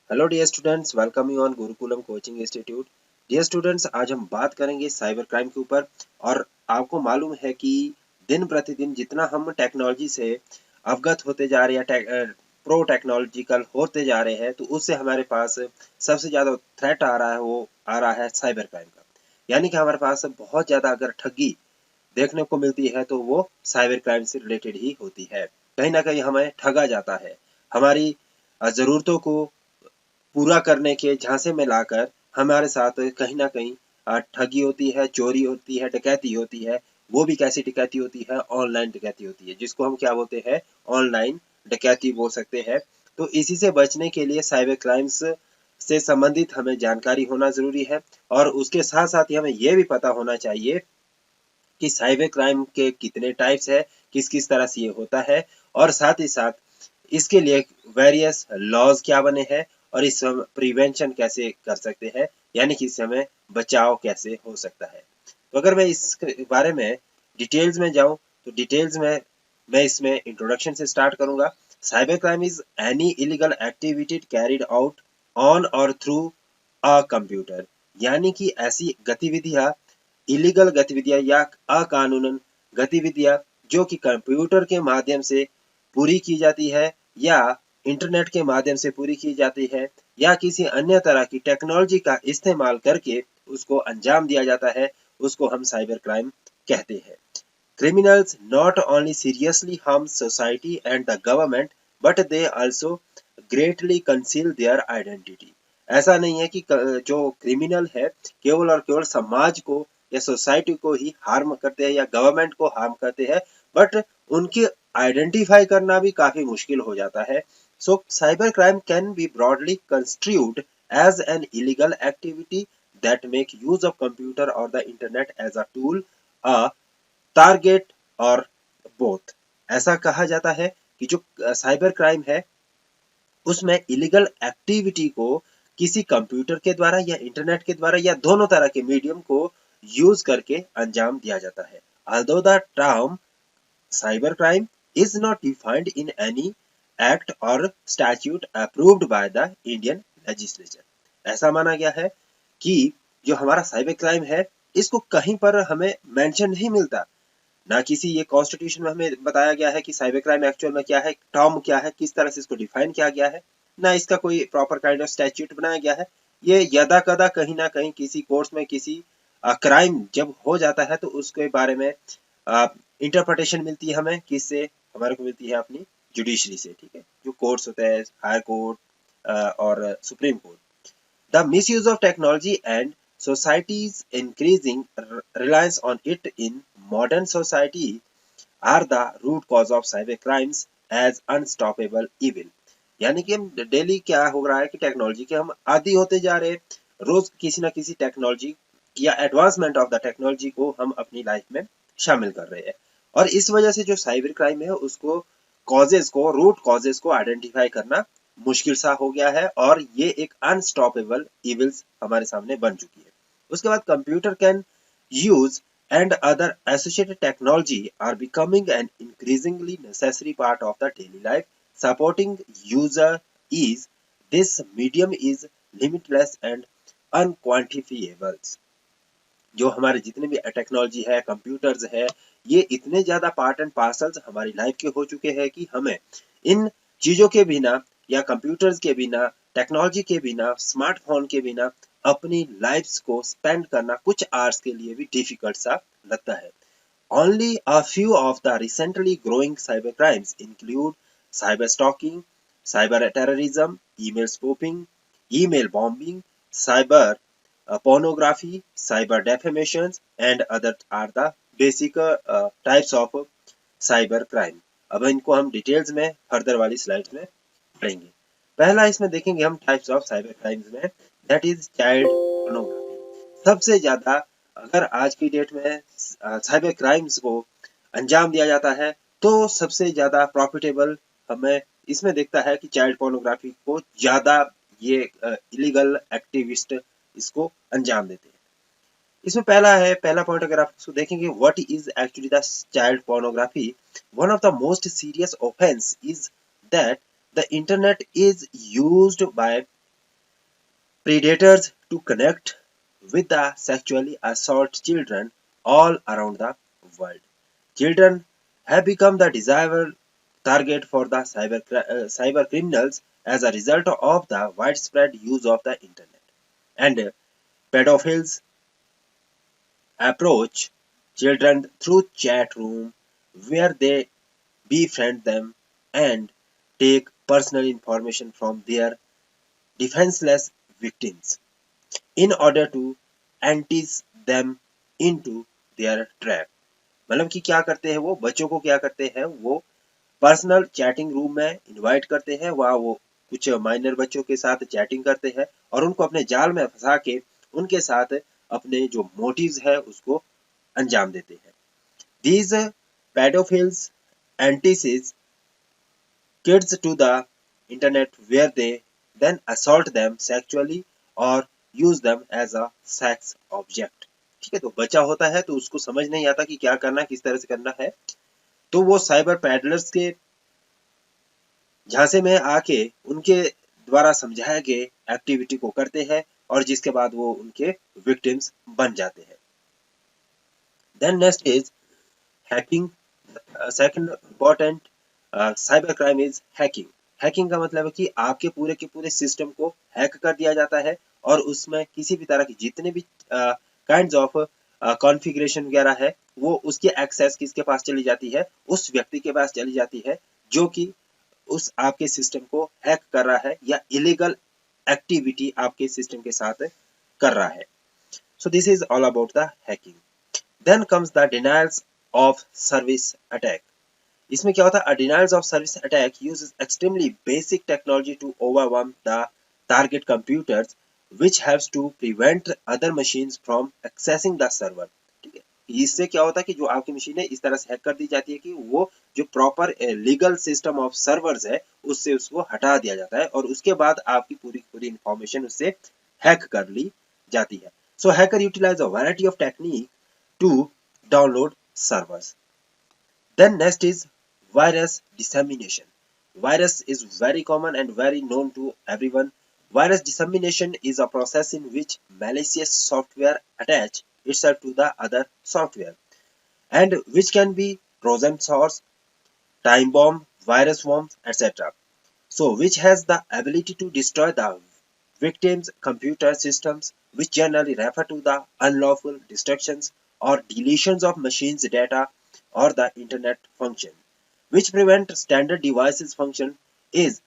Hello dear students, welcome you on Gurukulam coaching institute. Dear students, आज हम बात करेंगे साइबर क्राइम के ऊपर। और आपको मालूम है कि दिन प्रतिदिन जितना हम टेक्नोलॉजी से अवगत होते जा रहे हैं, प्रो टेक्नोलॉजिकल होते जा रहे हैं, तो उससे हमारे पास सबसे ज़्यादा थ्रेट आ रहा है, वो आ रहा है साइबर क्राइम का। यानी कि हमारे पास बहुत ज़्यादा अगर ठगी देखने को मिलती है तो वो साइबर क्राइम से रिलेटेड ही होती है। कहीं ना कहीं हमें ठगा जाता है, हमारी ज़रूरतों को पूरा करने के झांसे में लाकर हमारे साथ कहीं ना कहीं ठगी होती है, चोरी होती है, डकैती होती है। वो भी कैसी डकैती होती है? ऑनलाइन डकैती होती है, जिसको हम क्या बोलते हैं? ऑनलाइन डकैती बोल सकते हैं। तो इसी से बचने के लिए साइबर क्राइम्स से संबंधित हमें जानकारी होना जरूरी है। और उसके साथ साथ ही हमें यह भी पता होना चाहिए कि साइबर क्राइम के कितने टाइप्स है, किस किस तरह से ये होता है, और साथ ही साथ इसके लिए वेरियस लॉज क्या बने हैं, और इस प्रिवेंशन कैसे कर सकते हैं, यानी कि इससे हमें बचाव कैसे हो सकता है। तो अगर मैं इस बारे में डिटेल्स में जाऊं, तो डिटेल्स में मैं इसमें इंट्रोडक्शन से स्टार्ट करूंगा। Cyber crime is any illegal activity carried out on और थ्रू अ कंप्यूटर। यानी कि ऐसी गतिविधियां, इलीगल गतिविधियां या अकानूनन गतिविधियां जो कि कंप्यूटर के माध्यम से पूरी की जाती है, या इंटरनेट के माध्यम से पूरी की जाती है, या किसी अन्य तरह की टेक्नोलॉजी का इस्तेमाल करके उसको अंजाम दिया जाता है, उसको हम साइबर क्राइम कहते हैं। Criminals not only seriously harm society and the government, but they also greatly conceal their identity. ऐसा नहीं है कि जो क्रिमिनल है केवल और केवल समाज को या सोसाइटी को ही हार्म करते हैं या गवर्नमेंट को हार्म करते हैं, बट उनकी आइडेंटिफाई करना भी काफी मुश्किल हो जाता है। सो cyber crime can be broadly construed as an illegal activity that make use of computer or the internet as a tool, a target और बोथ। ऐसा कहा जाता है कि जो साइबर क्राइम है उसमें इलीगल एक्टिविटी को किसी कंप्यूटर के द्वारा या इंटरनेट के द्वारा या दोनों तरह के मीडियम को यूज करके अंजाम दिया जाता है। although the term cyber crime is not defined in any act or statute approved by the Indian legislature, ऐसा माना गया है कि जो हमारा साइबर क्राइम है इसको कहीं पर हमें मेंशन नहीं मिलता। ना किसी ये कॉन्स्टिट्यूशन में हमें बताया गया है कि साइबर क्राइम एक्चुअल में क्या है, टर्म क्या है, किस तरह से इसको डिफाइन किया गया है। ना इसका कोई प्रॉपर काइंड ऑफ स्टैट्यूट बनाया गया है। ये यदा कदा कहीं ना कहीं किसी कोर्स में किसी क्राइम जब हो जाता है तो उसके बारे में इंटरप्रिटेशन मिलती है हमें, किससे? हमारे को मिलती है अपनी जुडिशरी से। ठीक है, जो कोर्ट्स होते हैं, हायर कोर्ट और supreme court. The misuse of technology and society's increasing reliance on it in modern society are the root cause of cyber crimes as unstoppable evil। यानी कि हम डेली क्या हो रहा है कि टेक्नोलॉजी के हम आदी होते जा रहे हैं, रोज किसी ना किसी टेक्नोलॉजी या एडवांसमेंट ऑफ द टेक्नोलॉजी को हम अपनी लाइफ में शामिल कर रहे हैं। और इस वजह से जो साइबर क्राइम है उसको कॉजेज को, रूट कॉजेज को आइडेंटिफाई करना मुश्किल सा हो गया है, और ये एक अनस्टॉपेबल इविल्स हमारे सामने बन चुकी है। उसके बाद computer can use and other associated technology are becoming an increasingly necessary part of the daily life. Supporting user ease, this medium is limitless and unquantifiable। जो हमारे जितने भी टेक्नोलॉजी है, कंप्यूटर्स है, ये इतने ज्यादा पार्ट एंड पार्सल्स हमारी लाइफ के हो चुके हैं कि हमें इन चीजों के बिना या कंप्यूटर्स के बिना, टेक्नोलॉजी के बिना, स्मार्टफोन के बिना अपनी लाइफ्स को स्पेंड करना कुछ आवर्स के लिए भी डिफिकल्ट सा लगता है। Only a few of the recently growing cyber crimes include cyber stalking, cyber terrorism, email spoofing, email bombing, cyber pornography, cyber defamations, and other are the basic types of cyber crime। अब इनको हम details में further वाली slides में पढ़ेंगे। पहला इसमें देखेंगे हम टाइप्स ऑफ साइबर क्राइम्स में, दैट इज चाइल्ड पोर्नोग्राफी। सबसे ज्यादा अगर आज की डेट में साइबर क्राइम्स को अंजाम दिया जाता है तो सबसे ज्यादा प्रॉफिटेबल हमें इसमें देखता है कि चाइल्ड पोर्नोग्राफी को ज्यादा ये इलीगल एक्टिविस्ट इसको अंजाम देते हैं। इसमें पहला पॉइंट अगर आप इसको देखेंगे, what is actually the child pornography. One of the most serious offence is that the internet is used by predators to connect with the sexually assault children all around the world. Children have become the desired target for the cyber criminals as a result of the widespread use of the internet. And pedophiles approach children through chat room where they befriend them and take personal information from their defenseless victims in order to entice them into their trap. मतलब कि क्या करते हैं वो बच्चों को क्या करते हैं वो पर्सनल चैटिंग रूम में इनवाइट करते हैं वहाँ वो कुछ माइनर बच्चों के साथ चैटिंग करते हैं और उनको अपने जाल में फंसा के उनके साथ अपने जो मोटिव्स है उसको अंजाम देते हैं. These pedophiles entice kids to the internet where they then assault them sexually or use them as a sex object. ठीक है, तो बच्चा होता है तो उसको समझ नहीं आता कि क्या करना है किस तरह से करना है तो वो साइबर पैडलर्स के झांसे में आके उनके द्वारा समझाए गए एक्टिविटी को करते हैं और जिसके बाद वो उनके विक्टिम्स बन जाते हैं. Then next is hacking. Second important cyber crime is hacking. Hacking का मतलब है कि आपके पूरे सिस्टम को हैक कर दिया जाता है और उसमें किसी भी तरह की जितने भी काइंड्स ऑफ कॉन्फ़िगरेशन वगैरह है वो उसकी एक्सेस किसके पास चली जाती है उस व्यक्ति के पास चली जाती है जो कि उस आपके सिस्टम को हैक कर रहा है या इलीगल एक्टिविटी आपके सिस्टम के साथ कर रहा है. So this is all about the hacking. Then comes the denials of service attack. इसमें क्या होता है denials of service attack uses extremely basic technology to overwhelm the target computers which has to prevent other machines from accessing the server. ठीक है, इससे क्या होता है कि जो आपकी मशीन है इस तरह से हैक कर दी जाती है कि वो जो proper legal system of servers है उससे उसको हटा दिया जाता है और उसके बाद आपकी पूरी इंफॉर्मेशन उससे हैक कर ली जाती है. So hacker utilize a variety of technique to download servers. Then next is virus dissemination. Virus is very common and very known to everyone. Virus dissemination is a process in which malicious software attach itself to the other software and which can be Trojan horse, time bomb, virus worms, etc. So which has the ability to destroy the victim's computer systems, which generally refer to the unlawful destructions or deletions of machines data or the internet function, which prevent standard devices function is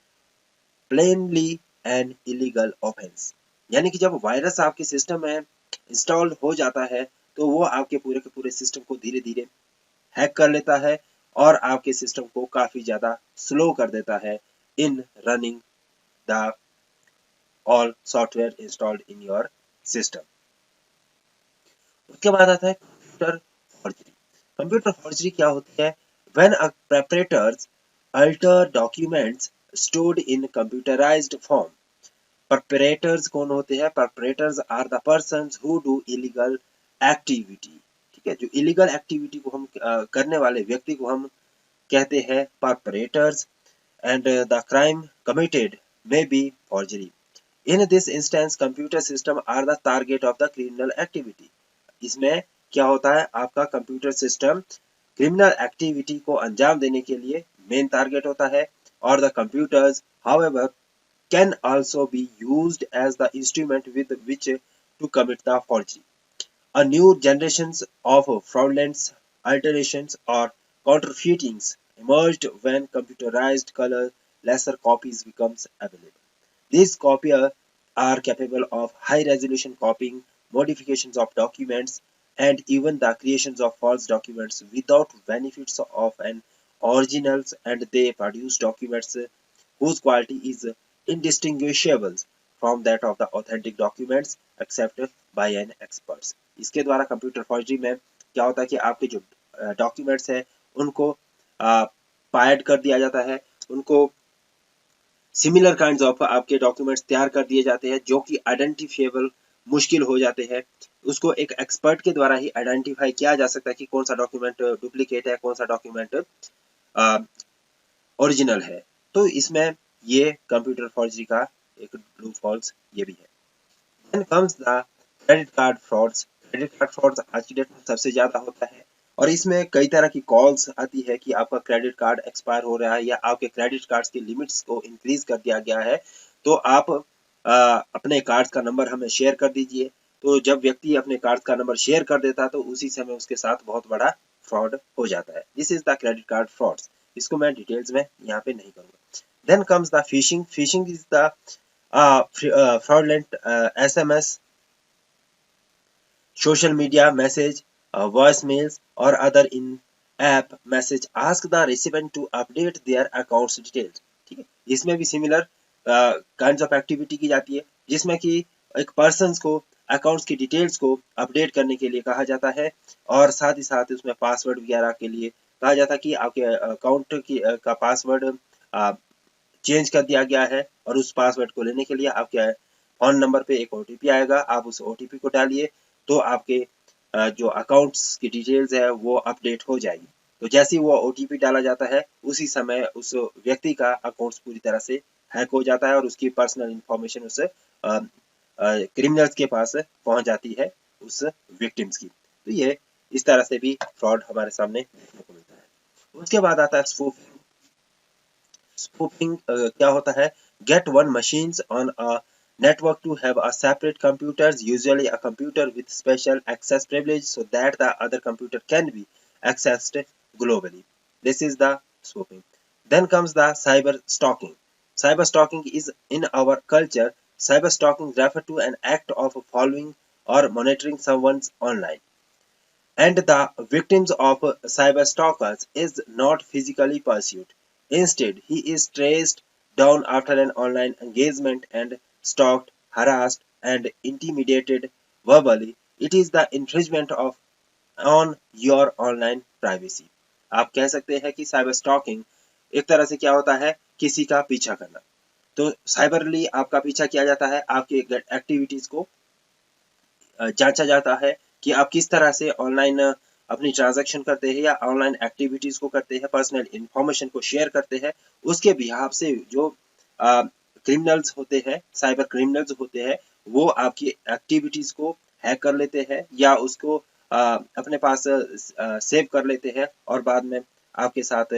plainly an illegal offense. यानी कि जब virus आपके system में install हो जाता है तो वो आपके पूरे के पूरे सिस्टम को धीरे धीरे हैक कर लेता है और आपके सिस्टम को काफी ज्यादा स्लो कर देता है इन running the all software installed in your system. उसके बाद आता है कंप्यूटर फॉर्जरी. कंप्यूटर फॉर्जरी क्या होती है? When a perpetrators alter documents stored in computerised form. Perpetrators कौन होते हैं? Perpetrators are the persons who do illegal activity. ठीक है, जो इलीगल एक्टिविटी को हम करने वाले व्यक्ति को हम कहते हैं perpetrators and the crime committed may be forgery. In this instance, computer system are the target of the criminal activity. इसमें क्या होता है आपका कंप्यूटर सिस्टम क्रिमिनल एक्टिविटी को अंजाम देने के लिए मेन टारगेट होता है और the computers however can also be used as the instrument with which to commit the forgery. A new generations of fraudulent alterations or counterfeitings emerged when computerized color lesser copies becomes available. These copiers are capable of high resolution copying, modifications of documents, and even the creations of false documents without benefits of an originals, and they produce documents whose quality is indistinguishable from that of the authentic documents except by an experts. इसके द्वारा computer forgery में क्या होता है कि आपके जो documents है उनको पायड कर दिया जाता है, उनको सिमिलर काइंड्स ऑफ आपके डॉक्यूमेंट्स तैयार कर दिए जाते हैं जो कि आइडेंटिफिएबल मुश्किल हो जाते हैं. उसको एक एक्सपर्ट के द्वारा ही आइडेंटिफाई किया जा सकता है कि कौन सा डॉक्यूमेंट डुप्लीकेट है, कौन सा डॉक्यूमेंट ओरिजिनल है. तो इसमें ये कंप्यूटर फॉर्जरी का एक लूप होल्स ये भी है. Then comes the credit card frauds. Credit card frauds आज की डेट में सबसे ज्यादा होता है और इसमें कई तरह की कॉल्स आती है कि आपका क्रेडिट कार्ड एक्सपायर हो रहा है या आपके क्रेडिट कार्ड्स की लिमिट्स को इंक्रीज कर दिया गया है, तो आप अपने कार्ड्स का नंबर हमें शेयर कर दीजिए। तो जब व्यक्ति अपने कार्ड का नंबर शेयर कर देता है तो उसी समय उसके साथ बहुत बड़ा फ्रॉड हो जाता है। This is the credit card frauds. इसको मैं डिटेल्स में यहाँ पे नहीं करूंगा। Then comes the phishing. Phishing is the fraudulent SMS, social media message, voicemails, or other in-app message ask the recipient to update their accounts details। ठीक है, इसमें भी सिमिलर काइंड्स ऑफ एक्टिविटी की जाती है जिसमें कि एक पर्सन को अकाउंट्स की डिटेल्स को अपडेट करने के लिए कहा जाता है और साथ ही साथ उसमें पासवर्ड वगैरह के लिए कहा जाता है कि आपके अकाउंट की का पासवर्ड चेंज कर दिया गया है और उस पासवर्ड को लेने के लिए आपके फोन नंबर पे एक ओटीपी आएगा, आप उस ओटीपी को डालिए तो आपके जो अकाउंट्स की डिटेल्स है वो अपडेट हो जाएगी। तो जैसे ही वो ओटीपी डाला जाता है उसी समय उस व्यक्ति का अकाउंट्स पूरी तरह से हैक हो जाता है और उसकी पर्सनल इंफॉर्मेशन उस क्रिमिनल्स के पास पहुंच जाती है, उस विक्टिम्स की। तो ये इस तरह से भी फ्रॉड हमारे सामने देखने को मिलता है। उसके बाद आता है स्पूफिंग। स्पूफिंग क्या होता है? Get one machines on a network to have a separate computers, usually a computer with special access privilege so that the other computer can be accessed globally. This is the spoofing. Then comes the cyber stalking. Cyber stalking is in our culture. Cyber stalking refers to an act of following or monitoring someone's online, and the victims of cyberstalkers is not physically pursued. Instead, he is traced down after an online engagement and stalked, harassed, and intimidated verbally. It is the infringement of on your online privacy. आप कह सकते हैं कि cyber stalking एक तरह से क्या होता है, किसी का पीछा करना। तो साइबरली आपका पीछा किया जाता है, आपकी एक्टिविटीज को जांचा जाता है कि आप किस तरह से ऑनलाइन अपनी ट्रांजैक्शन करते हैं या ऑनलाइन एक्टिविटीज को करते हैं, पर्सनल इंफॉर्मेशन को शेयर करते हैं। उसके बिहाफ से जो क्रिमिनल्स होते हैं, साइबर क्रिमिनल्स होते हैं, वो आपकी एक्टिविटीज को हैक कर लेते हैं या उसको अपने पास सेव कर लेते हैं और बाद में आपके साथ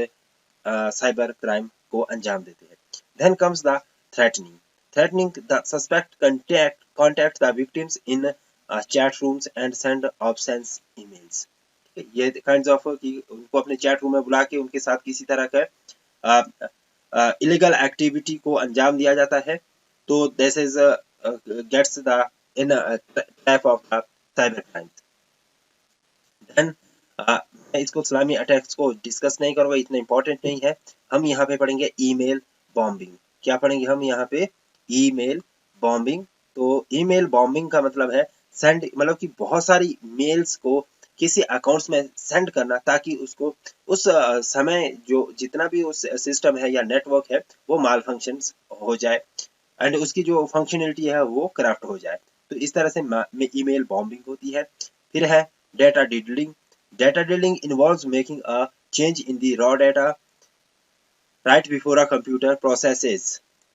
साइबर क्राइम को अंजाम देते हैं। Then comes the threatening. Threatening, the suspect contact the victims in chat rooms and send obscene emails. ये काइंड ऑफ कि उनको अपने चैट रूम में बुला के उनके साथ किसी तरह का इलीगल एक्टिविटी को अंजाम दिया जाता है। तो this is gets the in type of cyber crime. Then मैं इसको इस्लामी अटैक्स को डिस्कस नहीं करूंगा, इतना इंपॉर्टेंट नहीं है। हम यहाँ पे पढ़ेंगे ईमेल बॉम्बिंग। क्या पढ़ेंगे हम यहाँ पे? Email bombing. तो ईमेल बॉम्बिंग का मतलब है सेंड, मतलब कि बहुत सारी मेल्स को किसी अकाउंट्स में सेंड करना ताकि उसको उस समय जो जितना भी उस सिस्टम है या नेटवर्क है वो माल फंक्शंस हो जाए एंड उसकी जो फंक्शनलिटी है वो करप्ट हो जाए। तो इस तरह से ईमेल बॉम्बिंग होती है। फिर है data डिडलिंग। Data dealing involves making a change in the raw data right before a computer processes,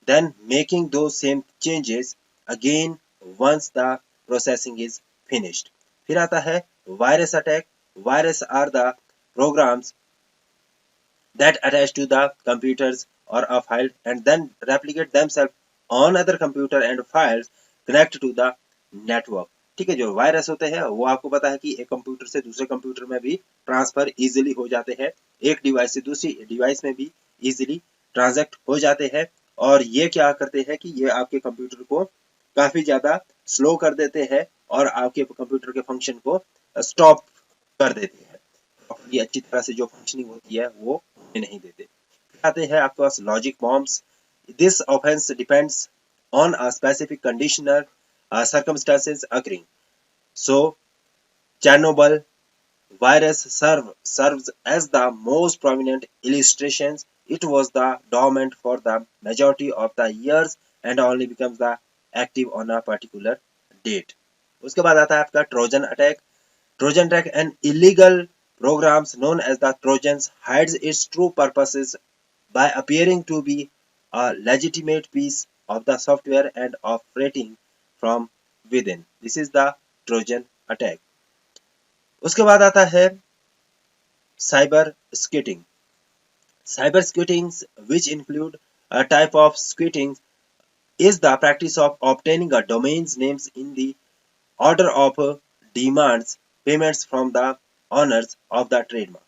then making those same changes again once the processing is finished. फिर आता है virus attack. Virus are the programs that attach to the computers or a file and then replicate themselves on other computer and files connect to the network। ठीक है, जो virus होते हैं वो आपको पता है कि एक कंप्यूटर से दूसरे कंप्यूटर में भी ट्रांसफर इजीली हो जाते हैं, एक डिवाइस से दूसरी डिवाइस में भी इजीली ट्रांजैक्ट हो जाते हैं। और ये क्या करते हैं कि ये आपके कंप्यूटर को काफी ज्यादा स्लो कर देते हैं और आपके कंप्यूटर के फंक्शन को स्टॉप कर देते हैं, ये अच्छी तरह से जो फंक्शनिंग होती है वो नहीं देते। आते हैं आपके पास logic bombs. This offence depends on a specific conditional circumstances occurring. So, Chernobyl virus serves as the most prominent illustration. It was the dormant for the majority of the years and only becomes the active on a particular date. उसके बाद आता है आपका Trojan attack. Trojan attack, an illegal program known as the Trojans, hides its true purposes by appearing to be a legitimate piece of the software and operating from within. This is the Trojan attack. उसके बाद आता है cyber skidding. Cyber squitting, which include a type of squitting, is the practice of obtaining a domain's names in the order of demands payments from the owners of the trademark.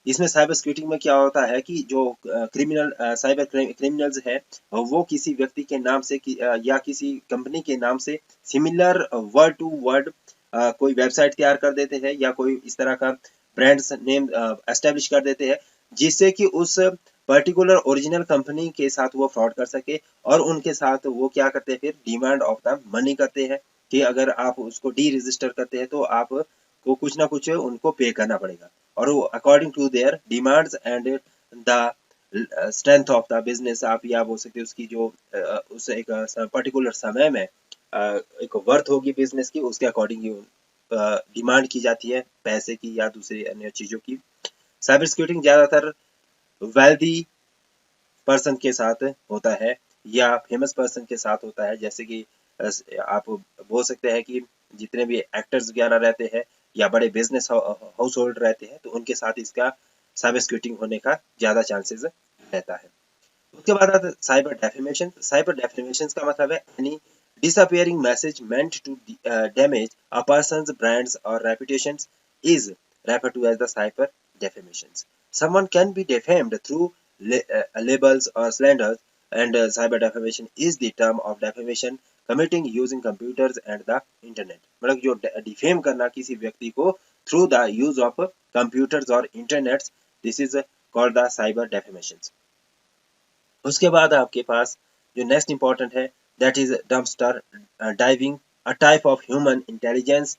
इसमें cyber स्क्यूटिंग में क्या होता है कि जो criminal cyber criminals है वो किसी व्यक्ति के नाम से या किसी कंपनी के नाम से सिमिलर वर्ड टू वर्ड कोई वेबसाइट तैयार कर देते हैं या कोई इस तरह का ब्रांड्स नेम एस्टेब्लिश कर देते हैं जिससे कि उस पर्टिकुलर ओरिजिनल कंपनी के साथ वो फ्रॉड कर सके और उनके साथ वो क्या करते हैं फिर डिमांड ऑफ द मनी करते हैं कि अगर आप उसको डी रजिस्टर करते हैं तो आप को कुछ ना कुछ उनको पे करना पड़ेगा और वो according to their demands and the strength of the business आप या बोल सकते हैं उसकी जो उस एक पर्टिकुलर समय में एक वर्थ होगी बिजनेस की उसके अकॉर्डिंग डिमांड की जाती है पैसे की या दूसरी अन्य चीजों की. साइबर सिक्योरिटी ज्यादातर वेल्दी पर्सन के साथ होता है या फेमस पर्सन के साथ होता है, जैसे कि आप बोल सकते हैं कि जितने भी एक्टर्स वगैरह रहते हैं या बड़े बिजनेस हाउस होल्ड रहते हैं तो उनके साथ इसका साइबर सिक्योरिटी होने का ज्यादा चांसेस रहता है. उसके बाद आता है साइबर डेफेमेशन. साइबर डेफेमेशन का मतलब है any disappearing message meant to damage a person's brands or reputations is referred to as the cyber defamations. Someone can be defamed through labels or slanders, and cyber defamation is the term of defamation committing using computers and the internet. मतलब जो defame करना किसी व्यक्ति को through the use of computers or internets, this is called the cyber defamations. उसके बाद आपके पास जो नेक्स्ट इंपॉर्टेंट है that is dumpster diving, a type of human intelligence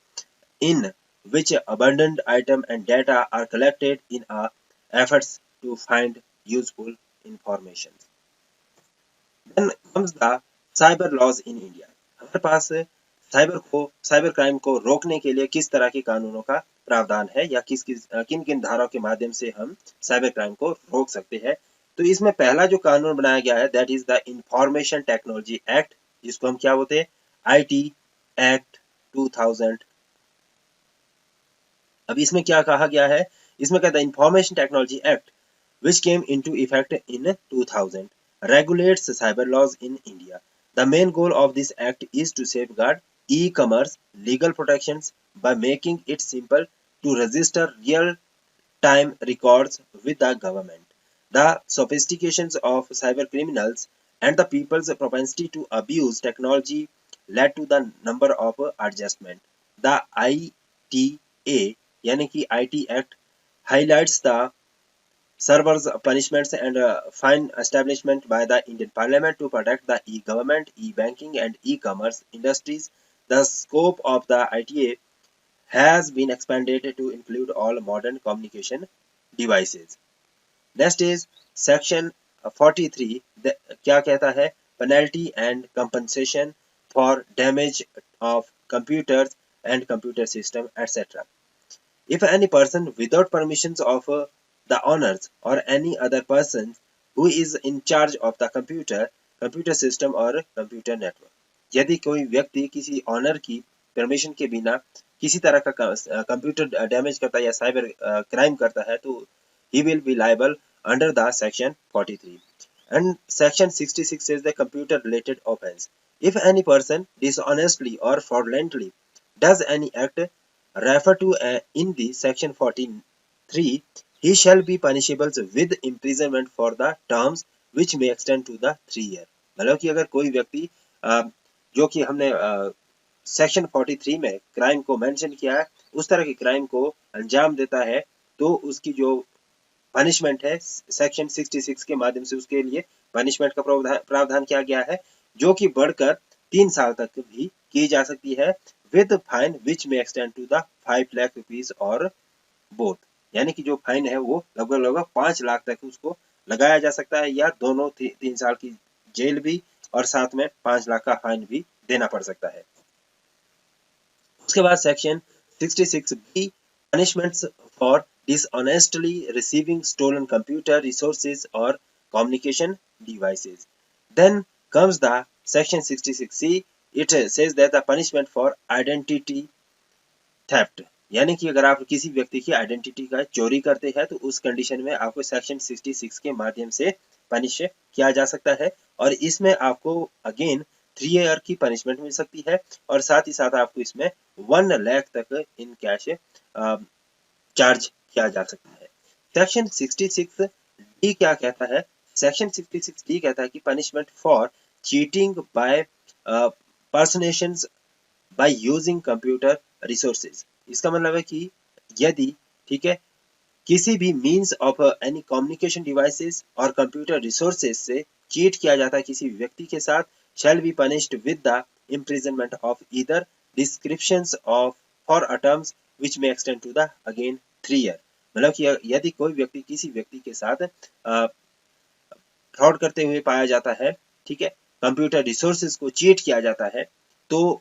in which abundant item and data are collected in a efforts to find useful information. Then comes the cyber laws in India. हमारे पास cyber crime को रोकने के लिए किस तरह के कानूनों का प्रावधान है या किन किन धाराओं के माध्यम से हम साइबर क्राइम को रोक सकते हैं. तो इसमें पहला जो कानून बनाया गया है that is the information technology act, जिसको हम क्या बोलते हैं आईटी एक्ट 2000. अब इसमें क्या कहा गया है, इसमें कहता है information technology act which came into effect in 2000 regulates cyber laws in India. The main goal of this act is to safeguard e-commerce legal protections by making it simple to register real-time records with the government. The sophistications of cyber criminals and the people's propensity to abuse technology led to the number of adjustment. The ITA यानी कि IT Act highlights the servers punishments and fine establishment by the Indian Parliament to protect the e-government, e-banking and e-commerce industries. The scope of the ITA has been expanded to include all modern communication devices. Next is section 43. क्या कहता है, penalty and compensation for damage of computers and computer system etc. If any person without permissions of the owners or any other person who is in charge of the computer system or computer network, यदि कोई व्यक्ति किसी honour की permission के बिना किसी तरह का कंप्यूटर डैमेज करता है या साइबर क्राइम करता है तो he will be liable under the section 43. And section 66 says the computer related offense. If any person dishonestly or fraudulently does any act referred to in the section 43, he shall be punishable with imprisonment for the terms which may extend to the 3 year. मतलब कि अगर कोई व्यक्ति जो कि हमने section 43 में crime को मेंशन किया है उस तरह के क्राइम को अंजाम देता है तो उसकी जो पनिशमेंट है सेक्शन 66 के माध्यम से उसके लिए पनिशमेंट का प्रावधान किया गया है जो कि बढ़कर 3 साल तक भी की जा सकती है with fine which may extend to the 5 lakh rupees or both. यानी कि जो फाइन है वो लगभग 5 लाख तक उसको लगाया जा सकता है या दोनों 3 साल की जेल भी और साथ में 5 लाख का फाइन भी देना पड़ सकता है. उसके बाद section 66B punishments for dishonestly receiving stolen computer resources or communication devices. Then comes the section 66C it says that the punishment for identity theft, यानी कि अगर आप किसी व्यक्ति की आइडेंटिटी का चोरी करते हैं तो उस कंडीशन में आपको सेक्शन 66 के माध्यम से पनिश किया जा सकता है और इसमें आपको अगेन 3 ईयर की पनिशमेंट मिल सकती है और साथ ही साथ आपको इसमें 1 लाख तक इन कैश चार्ज किया जा सकता है। सेक्शन 66 डी क्या कहता है? सेक्शन 66 डी कहता है कि punishment for cheating by personations by using computer resources. इसका मतलब है कि यदि ठीक है किसी भी means of any communication devices और कंप्यूटर रिसोर्सेज से चीट किया जाता है किसी व्यक्ति के साथ, shall be punished with the imprisonment of either descriptions of for a terms which may extend to the again 3 year. मतलब कि यदि कोई व्यक्ति किसी व्यक्ति के साथ फ्रॉड करते हुए पाया जाता है, ठीक है, कंप्यूटर रिसोर्सेज को चीट किया जाता है, तो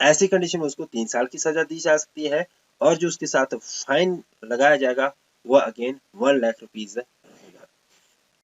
ऐसी कंडीशन में उसको 3 साल की सजा दी जा सकती है और जो उसके साथ फाइन लगाया जाएगा वो अगेन 1 लाख रुपीज